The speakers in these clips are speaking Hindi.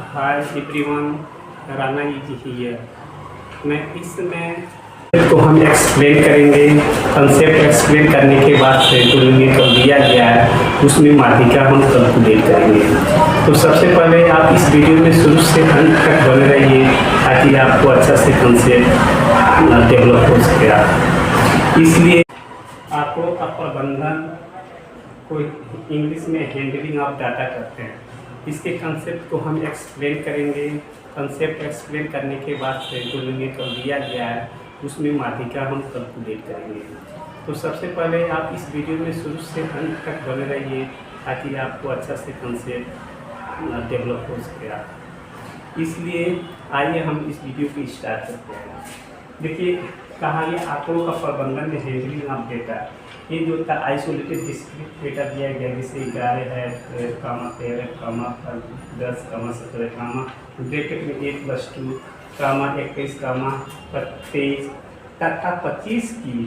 Hi everyone, Rana ji here. मैं इसमें तो हम एक्सप्लेन करेंगे। कंसेप्ट एक्सप्लेन करने के बाद से जो यूनिट दिया गया है उसमें माध्यिका हम कैलकुलेट करेंगे। तो सबसे पहले आप इस वीडियो में शुरू से अंत तक बने रहिए ताकि आपको अच्छा से कंसेप्ट डेवलप हो सके। इसलिए आपको का प्रबंधन को इंग्लिश में हैंडलिंग ऑफ डाटा करते हैं। इसके कंसेप्ट को हम एक्सप्लेन करेंगे। कंसेप्ट एक्सप्लेन करने के बाद से जो यूनिट दिया गया है उसमें माध्यिका हम कैलकुलेट करेंगे। तो सबसे पहले आप इस वीडियो में शुरू से अंत तक बने रहिए ताकि आपको अच्छा से कंसेप्ट डेवलप हो सके। इसलिए आइए हम इस वीडियो को स्टार्ट करते हैं। देखिए, कहा यह आंकड़ों का प्रबंधन में हैंडलिंग ऑफ डेटा। ये जो था आइसोलेटेड डिस्क्रीट डेटा दिया गया, जैसे 11 है, 13, 10, 17, ब्रैकेट में 1+2, 21, 23 तथा 25 की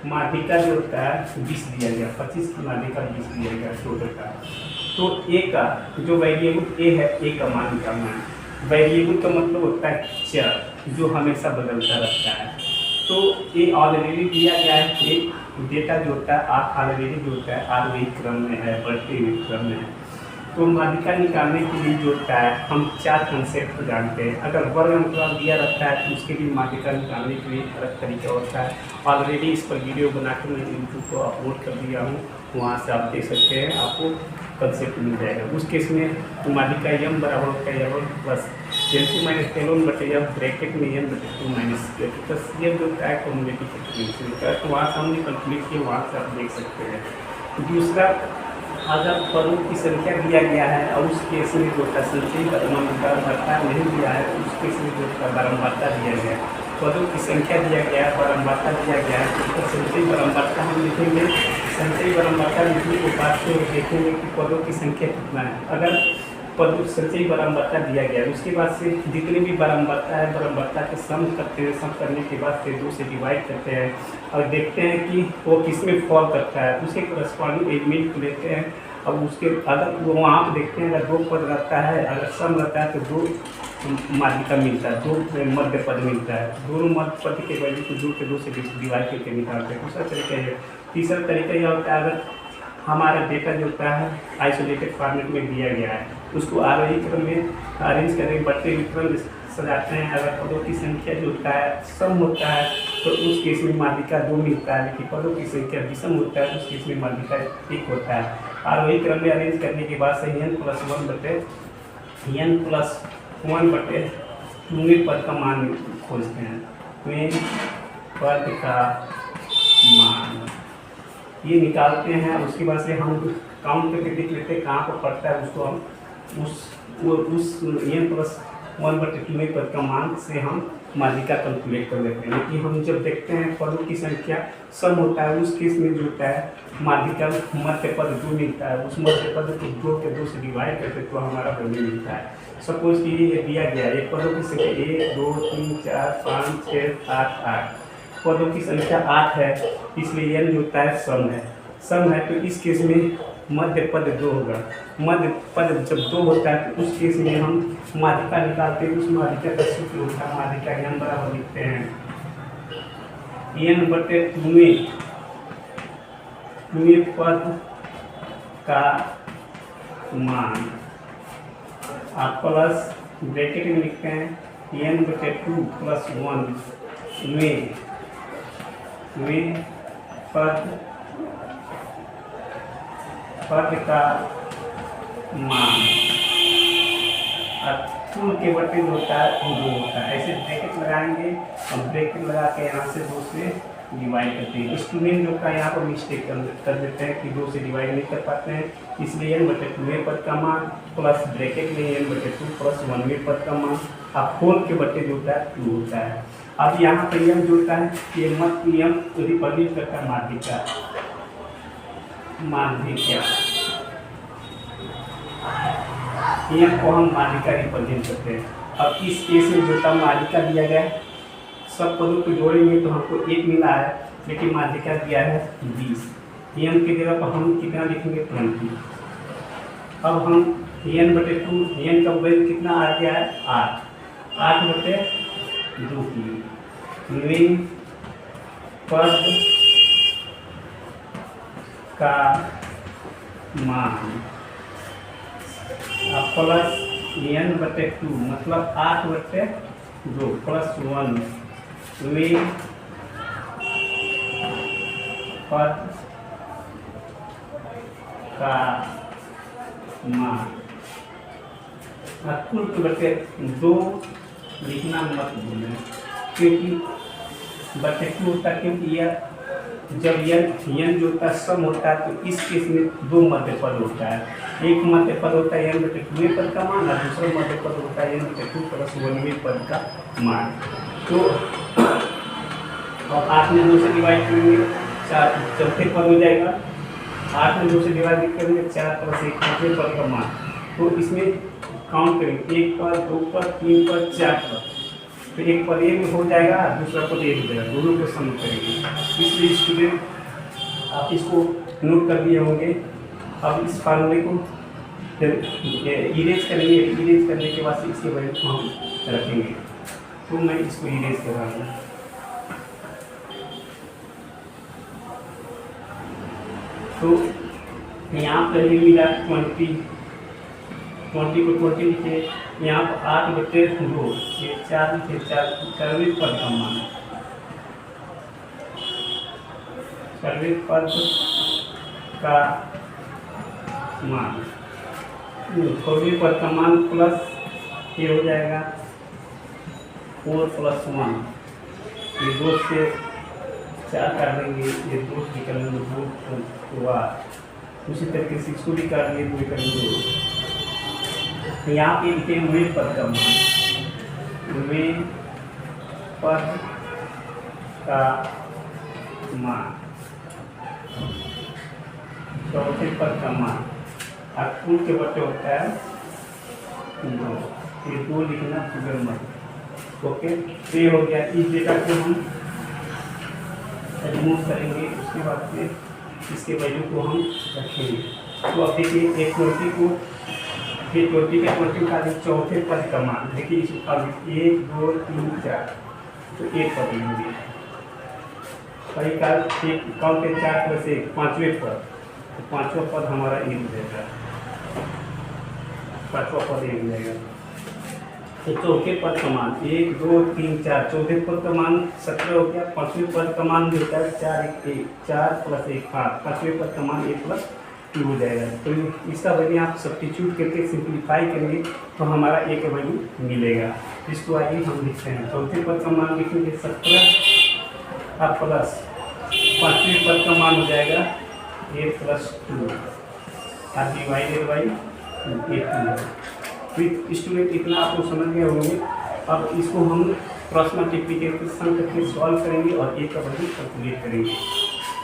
माध्यिका जो होता है 20 दिया गया। 25 की माध्यिका 20 दिया गया टोटल का। तो ए का जो वेरिएबल ए है, ए का मान निकालना है। वेरिएबल का मतलब होता है चर जो हमेशा बदलता रहता है। तो ये ऑलरेडी दिया गया है। एक डेटा जो होता है ऑलरेडी जो होता है आरोही क्रम में है, बढ़ते हुए क्रम में है। तो माध्यिका निकालने के लिए जो होता है हम 4 कंसेप्ट जानते हैं। अगर वर्ग अंतराल दिया रहता है तो उसके लिए माध्यिका निकालने के लिए अलग तरीका होता है। ऑलरेडी इस पर वीडियो बनाकर मैं यूट्यूब को अपलोड कर दिया हूँ, वहाँ से आप देख सकते हैं, आपको कंसेप्ट मिल जाएगा। उस केस में माध्यिका m बराबर होता है m plus L2 minus L1 बटे m, ब्रैकेट में n बटे 2 माइनस प्लस ये जो होता है कम्युनिटी कैलकुलेशन होता है। तो वहाँ से हमने कैलकुलेट किया, वहाँ से आप देख सकते हैं। दूसरा, अगर पदों की संख्या दिया गया है और उस केस में जो संचयी बारंबारता नहीं दिया है, उस केस में जो बारंबारता दिया गया है, पदों की संख्या दिया गया है, बारंबारता दिया गया है, तो संचयी बारंबारता हम लिखेंगे। संचयी बारंबारता लिखने के बाद फिर देखेंगे कि पदों की संख्या कितना है। अगर पद संचयी बारंबारता दिया गया है, उसके बाद से जितनी भी बारंबारता है, बारंबारता के सम करते हैं। सम करने के बाद फिर 2 से डिवाइड करते हैं और देखते हैं कि वो किस में फॉल करता है, उसके करस्पॉन्डिंग एलिमेंट को लेते हैं। अब उसके अगर वो वहाँ पर देखते हैं, अगर 2 पद रहता है, अगर सम रहता है तो 2 माध्यिका मिलता है, 2 मध्य पद मिलता है। दोनों मध्य पद के वैल्यू को 2 से डिवाइड करके निकालते हैं। दूसरा तरीका है। तीसरा तरीका यह होता है, अगर हमारा डेटा जो होता है आइसोलेटेड फॉर्मेट में दिया गया है, उसको आरोही क्रम में अरेंज करें, बढ़ते हुए क्रम सजाते हैं। अगर पदों की संख्या जो होता है सम होता है तो उस केस में माध्यिका 2 मिलता है, लेकिन पदों की संख्या विषम होता है उस केस में माध्यिका 1 होता है। आरोही क्रम में अरेंज करने के बाद से n+1 बटे 2 पद का मान खोजते हैं। में पद का मान ये निकालते हैं। उसके बाद से हम काउंट करके देख लेते हैं कहाँ पर पड़ता है, उसको हम उस n+1 बटे 2 पद का मान से हम माध्यिका कैलकुलेट कर लेते हैं। लेकिन हम जब देखते हैं पदों की संख्या सम होता है, उस केस में जो होता है माध्यिका मध्य पद 2 मिलता है। उस मध्य पद को 2 से डिवाइड करते तो हमारा वैल्यू मिलता है। सपोज कि ये दिया गया है, पदों की संख्या 1, 2, 3, 4, 5, 6, 7, 8 पदों की संख्या 8 है, इसलिए n जो होता है सम है। तो इस केस में मध्य पद 2 होगा। मध्य पद जब 2 होता है तो उस केस में हम माध्यिका निकालते हैं। उस माध्यिका का सूत्र होता है माध्यिका n बराबर लिखते हैं n बटे 2 पद का मान आप प्लस ब्रैकेट में लिखते हैं n बटे 2 + 1 में पद का मान और 2 के बटे जो होता है 2 होता है। ऐसे ब्रैकेट लगाएंगे और ब्रैकेट लगा के यहाँ से 2 से डिवाइड करते हैं। स्टूडेंट लोग का यहाँ पर मिस्टेक कर देते हैं कि 2 से डिवाइड नहीं कर पाते हैं, इसलिए n बटे 2 पद का मान प्लस ब्रैकेट में n बटे 2 + 1 पद का मान अब 4 के बटे जो होता है 2 होता है। अब यहाँ पर यम जो होता है ये यम रिप्रेजेंट करता है माध्यिका को हम माध्यिका रिप्रेजेंट करते हैं। अब इस केस में जो होता है माध्यिका दिया गया है, सब पदों को जोड़ेंगे तो हमको 1 मिला है, लेकिन माध्यिका दिया है 20। एम की जगह पर हम कितना लिखेंगे 20। अब हम n/2, n का वैल्यू कितना आ गया है 8, 8/2 की न्यून पद का मान प्लस n/2 मतलब 8/2 प्लस 1 न्यून पद का मान। कुल के बटे 2 लिखना मत भूलें, क्योंकि बटे 2 होता है, क्योंकि यह जब यन जो होता है सम होता है तो इस केस में 2 मध्य पद होता है। एक मध्य पद होता है n/2 पद का मान और दूसरा मध्य पद होता है n/2 प्लस 1 पद का मान। तो अब 8 में 2 से डिवाइड करेंगे, 4 चौथे पद हो जाएगा। 8 में 2 से डिवाइड करेंगे 4 प्लस 1 पाँचवें पद का मान। तो इसमें काउंट करेंगे 1 पद, 2 पद, 3 पद, 4 पद। तो एक पद ए में हो जाएगा, दूसरा पद ए हो जाएगा, दोनों को सम करेंगे। इसलिए स्टूडेंट आप इसको नोट कर दिए होंगे। अब इस फार्मूले को इरेज करेंगे, इरेज करने के बाद इसके वैल्यू को हम रखेंगे। तो मैं इसको इरेज कर रहा हूँ। तो यहाँ पर ये मिला 20 को 20 लिखे, यहाँ पर 8/2 ये 4 लिखे, 4वें पद का मान, 4वें पद का मान, 4वें पद का मान प्लस ये हो जाएगा 4 + 1, ये 2 से 4 काट देंगे, ये 2 निकलेंगे, 2 8। उसी तरीके से इसको भी काट लिए, 2 निकलेंगे। यहाँ पे लिखे हुए पद का मान, वे पद का मान, चौथे पद का मान, और कुल के बटे होता है 2। ये 2 लिखना फिगर मत। ओके, तो ये हो गया। इस डेटा को हम रिमूव करेंगे, उसके बाद फिर इसके वैल्यू को हम रखेंगे। तो अब देखिए एक 20 को फिर 20 के 20 का चौथे पद का मान, देखिए इस 1 2 3 4, तो एक पद होंगे। कई काल एक काउंट है 4 + 1 पाँचवें पद, तो पाँचवा पद हमारा ये हो जाएगा, पाँचवा पद ये हो जाएगा। तो चौथे पद का मान 1 2 3 4, चौथे पद का मान 17 हो गया। पाँचवें पद का मान जो होता है 4 + 1 5, पाँचवें पद का मान 1 + 2 हो जाएगा। तो इसका वैल्यू आप सब्स्टिट्यूट करके सिंप्लीफाई करेंगे तो हमारा ए का वैल्यू मिलेगा। इसको आइए हम लिखते हैं। चौथे पद का मान लिखेंगे 17 और प्लस पाँचवें पद का मान हो जाएगा 1 + 2 और डिवाइडेड बाई 8। तो स्टूडेंट इतना आपको समझ गए होंगे। अब इसको हम क्रॉस मल्टीप्लिकेशन करके सॉल्व करेंगे और ए का वैल्यू कैलकुलेट करेंगे।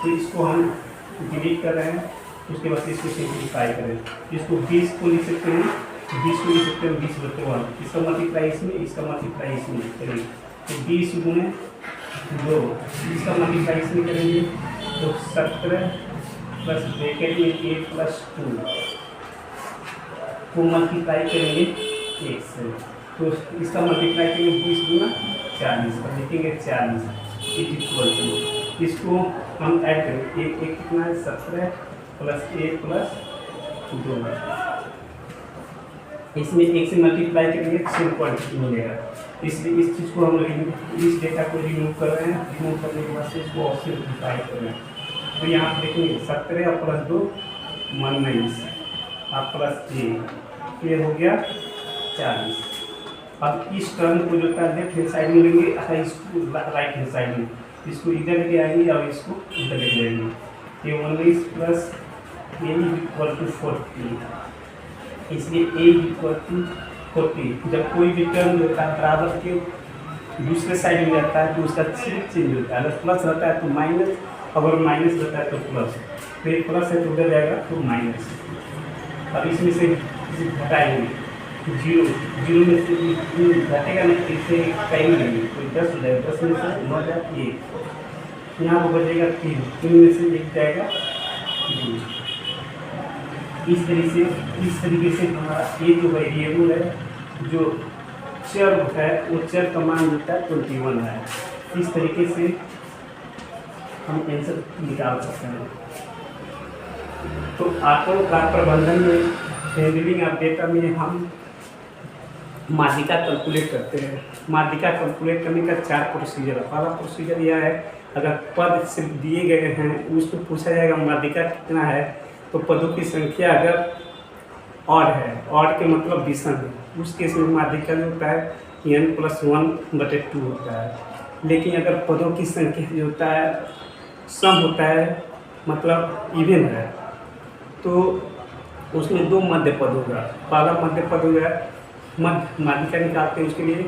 तो इसको हम डिलीट कर रहे हैं, उसके बाद इसको सिंप्लीफाई करें। इसको 20 को लिख सकते हैं, 20 को लिख सकते हैं 20/1, इसका मल्टीप्लाई इसमें, इसका मल्टीप्लाई इसमें करेंगे। तो 20 × 2, इसका मल्टीप्लाई इसमें करेंगे तो 17 प्लस ब्रैकेट में 1 + 2 को मल्टीप्लाई करेंगे 1 से, तो इसका मल्टीप्लाई करेंगे 20 × 40 और लिखेंगे 40 = इसको हम ऐड करेंगे। एक कितना है 17 + 1 + 2, इसमें 1 से मल्टीप्लाई करेंगे तो 7 मिलेगा। इसलिए इस चीज़ को हम इस डेटा को रिमूव कर रहे हैं। रिमूव करने के बाद से इसको और सिंप्लीफाई कर रहे हैं। तो यहाँ पर देखेंगे 17 + 2 19 और प्लस ये हो गया 40। अब इस टर्म को जो है लेफ्ट हैंड साइड में लेंगे, अच्छा इसको राइट हैंड साइड में, इसको इधर लेके आएंगे और इसको इधर लेके जाएंगे। ये 19 प्लस a = 40, इसलिए a = 40। जब कोई भी टर्म होता है बराबर के दूसरे साइड में रहता है तो उसका चेंज होता है। अगर प्लस रहता है तो माइनस, अगर माइनस रहता है तो प्लस। तो एक प्लस है तो उधर जाएगा तो माइनस। अब इसमें से घटाएंगे 0 में से घटेगा नहीं, इससे टाइम लगेगी तो 10 हो जाएगा। 10 में से 9 जाए 1, यहाँ पर बचेगा 3 में से 1 जाएगा 2। इस तरीके से हमारा ये जो वेरिएबल है, जो चर है, वो चर का मान होता है 21 है। इस तरीके से हम आंसर निकाल सकते हैं। तो आंकड़ों का प्रबंधन में, हैंडलिंग ऑफ डेटा में हम माध्यिका कैलकुलेट करते हैं। माध्यिका कैलकुलेट करने का 4 प्रोसीजर है। पहला प्रोसीजर यह है, अगर पद सिर्फ दिए गए हैं, उसको पूछा जाएगा माध्यिका कितना है, तो पदों की संख्या अगर ऑड है, ऑड के मतलब विषम है, उस केस में माध्यिका जो होता है n+1/2 होता है। लेकिन अगर पदों की संख्या जो होता है सम होता है, मतलब इवन है, तो उसमें 2 मध्य पद होगा। पहला मध्य पद होगा, मध्य माध्यिका निकालते हैं, उसके लिए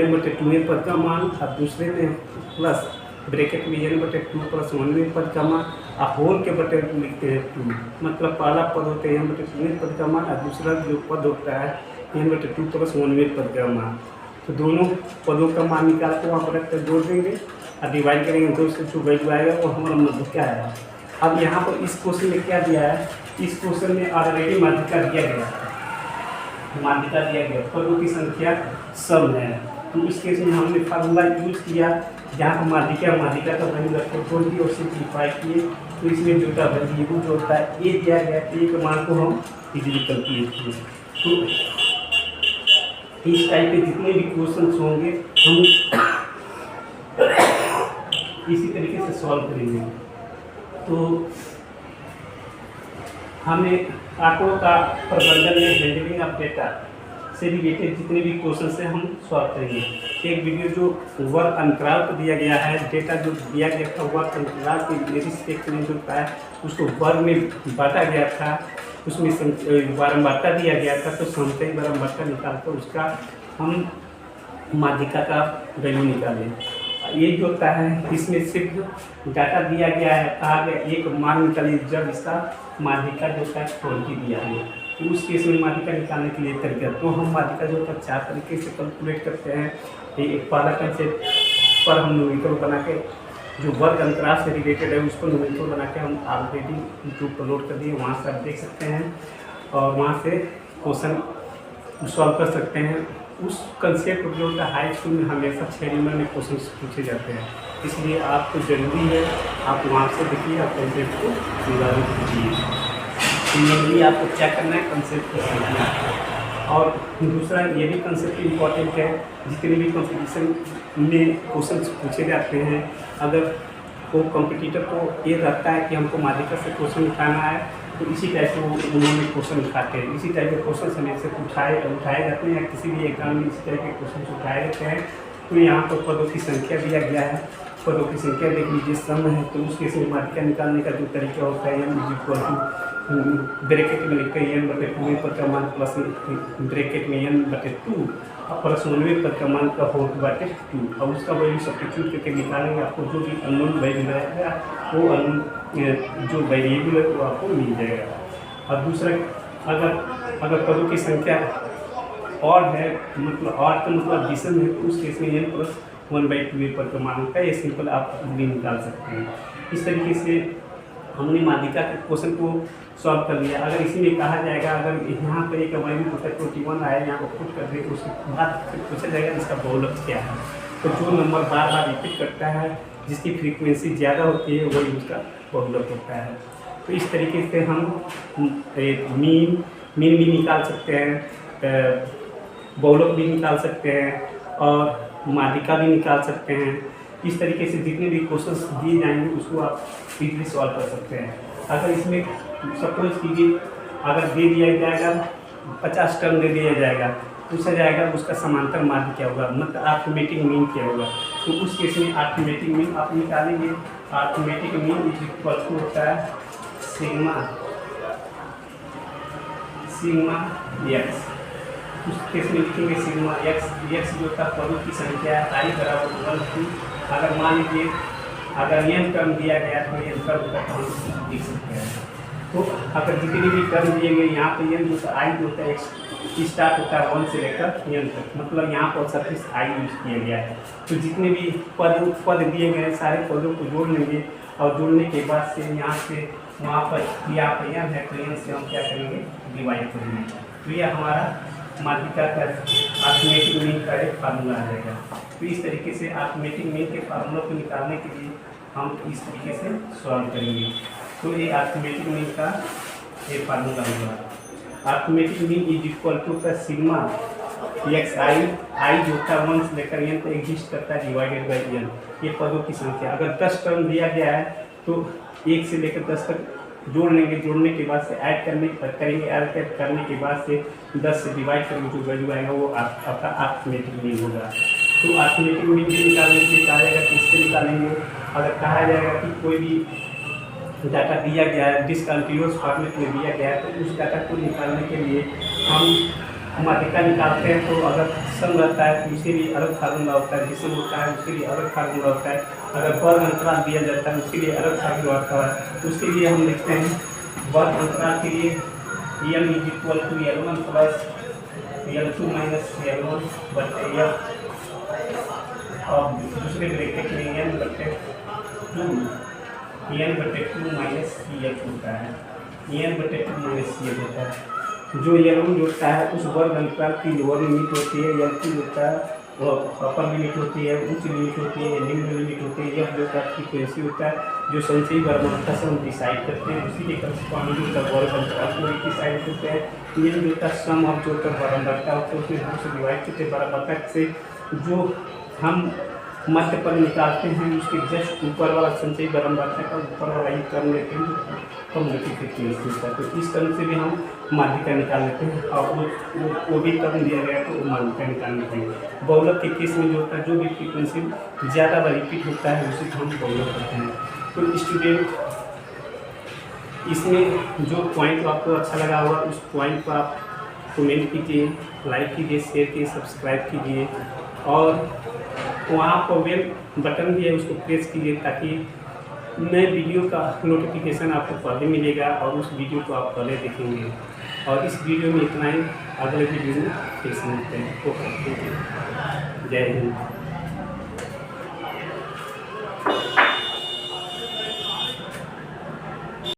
n/2 पद का मान, और दूसरे में प्लस ब्रैकेट में n/2 + 1 पद का मान, और होल के बटे लिखते हैं 2, मतलब पहला पद होता है n/2 पद का मान, और दूसरा जो पद होता है n/2 + 1 पद का मान। तो दोनों पदों का मान निकाल के वहाँ पर रख कर जोड़ देंगे और डिवाइड करेंगे, 2 से जो वैल्यू आएगा वो हमारा माध्यिका है। अब यहाँ पर इस क्वेश्चन में क्या दिया है, इस क्वेश्चन में ऑलरेडी माध्यिका दिया गया है, माध्यिका दिया गया, पदों की संख्या सम है। तो इस केस में हमने फार्मूला यूज किया, जहाँ पर माध्यिका का वैल्यू रखकर खोल दिया और सिंप्लीफाई किए। तो इसमें जो होता है वैल्यू जो होता है ए दिया गया, ए के मान को हम इजीली कैलकुलेट किए। तो इस टाइप के जितने भी क्वेश्चन होंगे हम इसी तरीके से सॉल्व करेंगे। तो हमें आंकड़ों का प्रबंधन में, हैंडलिंग ऑफ डेटा से रिलेटेड जितने भी क्वेश्चन से हम सॉल्व करेंगे। एक वीडियो जो वर्ग अंतराल को दिया गया है, डेटा जो दिया गया था वर्ग अंतराल के रिस्पेक्ट में जो होता है उसको वर्ग में बांटा गया था, उसमें बारंबारता दिया गया था। तो समतल बारंबारता निकालकर उसका हम माध्यिका का वैल्यू निकालें। ये जो होता है इसमें सिर्फ डाटा दिया गया है, कहा गया एक मान निकालिए जब इसका माध्यिका जो होता है 20 दिया है। तो उस केस में माध्यिका निकालने के लिए तरीका, तो हम माध्यिका जो होता है 4 तरीके से कैलकुलेट करते हैं। एक पहला कंसेप्ट पर हम न्यूमेरिकल बना के, जो वर्ग अंतराल से रिलेटेड है उसको न्यूमेरिकल बना के हम ऑलरेडी यूट्यूब पर लोड कर दिए, वहाँ से आप देख सकते हैं और वहाँ से क्वेश्चन सॉल्व कर सकते हैं। उस कंसेप्ट जो होता है हाई स्कूल में हमेशा 6 नंबर में क्वेश्चन पूछे जाते हैं, इसलिए आपको ज़रूरी है आप वहाँ से देखिए, आप कंसेप्ट को निर्धारित कीजिए। मेनली आपको क्या करना है, कंसेप्ट को समझना है। और दूसरा ये भी कंसेप्ट इम्पॉर्टेंट है, जितने भी कंपटीशन में क्वेश्चन पूछे जाते हैं, अगर वो कंपटीटर को ये रहता है कि हमको माध्यिका से क्वेश्चन उठाना है, तो इसी टाइप से उन्होंने क्वेश्चन उठाते हैं। इसी टाइप के क्वेश्चन हमेशा उठाए जाते हैं, या किसी भी एग्जाम में इसी टाइप के क्वेश्चन उठाए जाते हैं। तो यहाँ पर पदों की संख्या दिया गया है, पदों की संख्या देख लीजिए सम है, तो उसके से माध्यिका निकालने का जो तरीका होता है ब्रैकेट में लिखकर n/2 पद का मान प्लस ब्रैकेट में n/2 और प्लस 1 पद का मान का होल बटे 2, और उसका वैल्यू सब्स्टिट्यूट करके निकालेंगे। आपको जो भी अननोन वैल्यू रहेगा वो अननोन जो वेरिएबल है वो आपको मिल जाएगा। और दूसरा, अगर पदों की संख्या ऑड है, मतलब ऑड का मतलब विषम है, तो उस केस में n+1/2 पद का मान होता है। ये सिंपल आप भी निकाल सकते हैं। इस तरीके से हमने माध्यिका के क्वेश्चन को सॉल्व कर लिया। अगर इसी में कहा जाएगा, अगर यहाँ पर एक वैल्यू होता है 21 आया, यहाँ पर पुट कर दे, उसके बाद फिर पूछा जाएगा इसका बहुलक क्या है। तो जो नंबर बार बार रिपीट करता है, जिसकी फ्रीक्वेंसी ज़्यादा होती है, वही उसका बहुलक होता है। तो इस तरीके से हम मीन भी निकाल सकते हैं, बहुलक भी निकाल सकते हैं और माध्यिका भी निकाल सकते हैं। इस तरीके से जितने भी क्वेश्चंस दिए जाएंगे उसको आप इजीली सॉल्व कर सकते हैं। अगर इसमें सपोज कीजिए अगर दे दिया जाएगा 50 टर्म दे दिया जाएगा, पूछा जाएगा उसका समांतर माध्य क्या होगा, मतलब अर्थमेटिक मीन क्या होगा। तो उस केस में अर्थमेटिक मीन आप निकालेंगे। अर्थमेटिक मीन इक्वल टू होता है सिग्मा एक्स। उस केस में लिखेंगे सिग्मा एक्स जो था पदों की संख्या है i बराबर 1 2। अगर मान लीजिए अगर n टर्म दिया गया तो n टर्म का हम लिख सकते हैं। तो अगर जितने भी टर्म दिए गए यहाँ पे n जो i होता है स्टार्ट होता है 1 से लेकर n तक, मतलब यहाँ पर सफिक्स i यूज किया गया है। तो जितने भी पद दिए गए सारे पदों को जोड़ लेंगे और जोड़ने के बाद से यहाँ से वहाँ पर यहाँ पर एन है, तो एन से हम क्या करेंगे, डिवाइड करेंगे। तो यह हमारा माध्यिका का अर्थमेटिक मीन का एक फार्मूला आ जाएगा। तो इस तरीके से अर्थमेटिक मीन के फार्मूला को निकालने के लिए हम इस तरीके से सॉल्व करेंगे। तो ये अर्थमेटिक मीन का ये फार्मूला होगा। Arithmetic mean is equal to का सिग्मा एक्स आई जो था 1 से लेकर एन तक एग्जिस्ट करता है, डिवाइडेड बाई एन, ये पदों की संख्या। अगर 10 टर्म दिया गया है तो 1 से लेकर 10 तक जोड़ लेंगे, जोड़ने के बाद से ऐड करेंगे, ऐड करने के बाद से 10 से डिवाइड करेंगे, जो वैल्यू आएगा वो आपका अर्थमेटिक मीन होगा। तो अर्थमेटिक मीन भी निकालने के लिए कहा जाएगा कि इससे निकालेंगे। अगर कहा जाएगा कि कोई भी डाटा दिया गया है, डिसकंटिन्यूअस फॉर्मेट में दिया गया है, तो उस डाटा को निकालने के लिए हम माध्यिका निकालते हैं। तो अगर सम रहता है तो उसके लिए अलग फार्मूला होता है, विषम होता है उसके लिए अलग फार्मूला होता है, अगर वर्ग अंतराल दिया जाता है उसके लिए अलग फार्मूला होता है। उसके लिए हम लिखते हैं वर्ग अंतराल के लिए m is equal to L1 plus L2 minus L1 बटे L, और दूसरे ब्रैकेट में n बटे 2 माइनस CL होता है, n बटे 2 माइनस CL होता है। जो L1 जोड़ता है उस वर्ग अंतराल की लोअर लिमिट होती है, L2 जोड़ता है वो अपर लिमिट होती है, उच्च लिमिट होती है, निम्न लिमिट होती है, F जो का फ्रीक्वेंसी होता है, जो संचयी बराबर से हम डिसाइड करते हैं, उसी के करस्पॉन्डिंग का वर्ग अंतराल को डिसाइड करते हैं। ये जो का सम ऑफ जो का बराबरता होता है उसमें 2 से डिवाइड करते हैं। बराबरता से जो हम मध्य पर निकालते हैं उसके जस्ट ऊपर वाला संचयी बराबरता का ऊपर वाला ही टर्म लेते हैं, कम्युनिटी फ्रीक्वेंसी होता है। तो इस टर्म से भी हम माध्यिका निकाल लेते हैं, और वो भी टर्म दिया गया तो वो माध्यिका निकालने पाएंगे। बहुलक के केस में जो होता है, जो भी फ्रीक्वेंसी ज़्यादा बार रिपीट होता है उसे हम बहुलक करते हैं। तो स्टूडेंट इसमें जो पॉइंट आपको अच्छा लगा होगा उस पॉइंट को आप कमेंट कीजिए, लाइक कीजिए, शेयर कीजिए, सब्सक्राइब कीजिए, और वहाँ पर बेल बटन भी है उसको प्रेस कीजिए ताकि नए वीडियो का नोटिफिकेशन आपको पहले मिलेगा और उस वीडियो को आप पहले देखेंगे। और इस वीडियो में इतना ही, अगले वीडियो में फिर से मिलते हैं। जय हिंद।